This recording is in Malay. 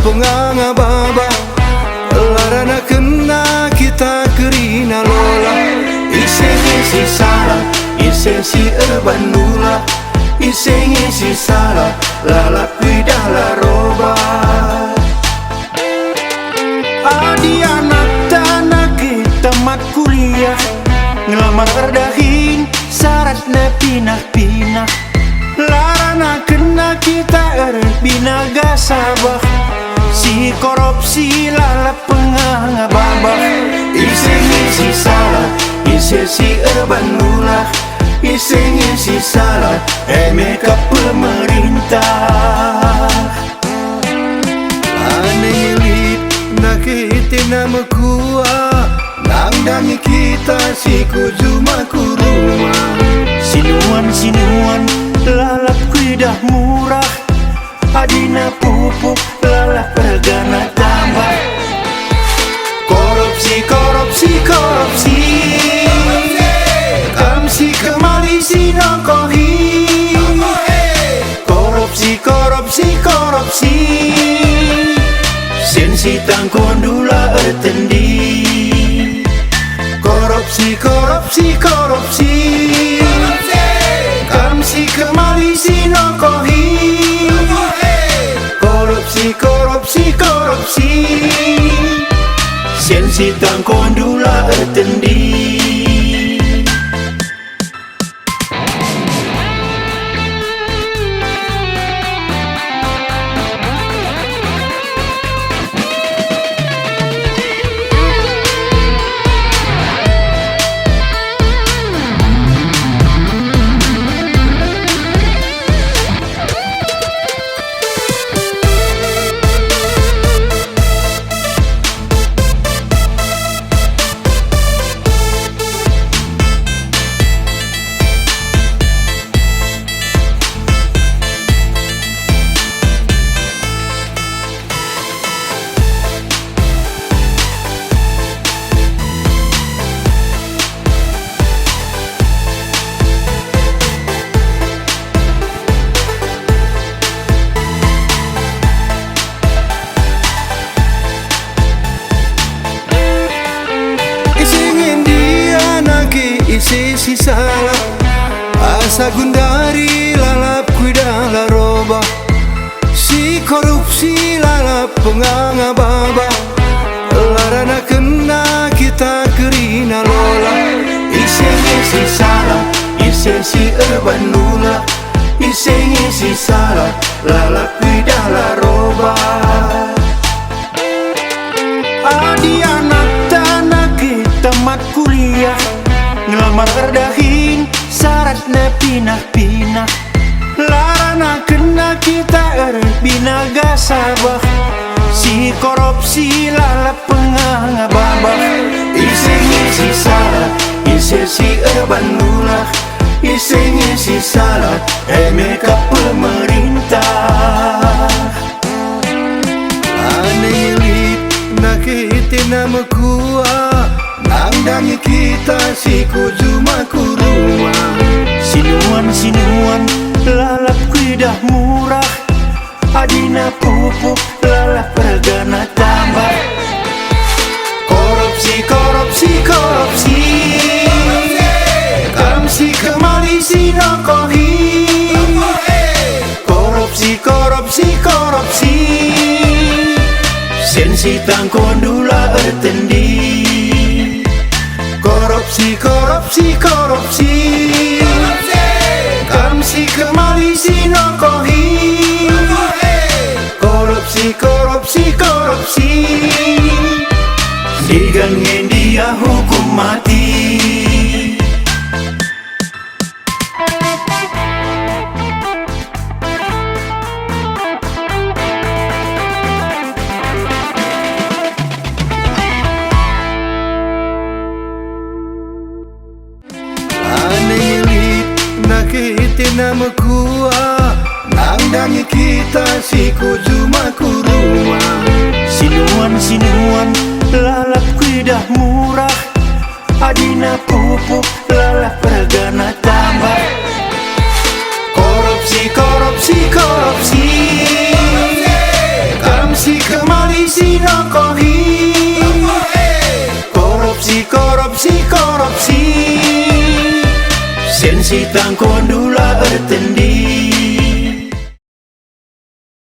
penganga baba larana kena kita kerina lola isi salah isi erban nula isi salah lalap pidah la roba adi anak tanah kita mat kuliah ngelamar erdahin syaratnya pinah-pinah larana kena kita binaga sabah si korupsi lalap penganga babah isi salah isi erban nula isi salah mereka pemerintah aneh elit nak kita nama kuah nangdangi kita si kujuma kuruma sinuan lalap kuidah murah adina pupuk lalap pergana tambah korupsi kamsi kemali sinokohi korupsi sensi tangkondula ertendi korupsi kamsi kemali sinokohi korupsi sensi tangkondula ertendi isi salah asa gundari lalap kuidah la roba si korupsi lalap penganga baba larana kena kita kerina lola isi salah isi erban nula isi salah lalap kuidah la roba adi anak tanah kita mat kuliah ngelamar erdahin syaratnya pinah-pinah larana kena kita binaga sabah si korupsi lalap penganga babah isi salah isi erban nula isi salah mereka pemerintah aneh elit nak kita nama kuah nangdangi kita si kujuma kuruma sinuan lalap kuidah murah adina pupuk lalap pergana tambah korupsi kamsi kemali sinokohi korupsi sensi tangkondula ertendi korupsi kamsi kemali sinokohi korupsi digangin dia hukum mati kita nama kuah nangdangi kita si kujuma kuruma sinuan lalap kuidah murah adina pupuk lalap pergana tambah korupsi kamsi sinokohi. Korupsi, korupsi, korupsi. Sensi tang kondula ertendi.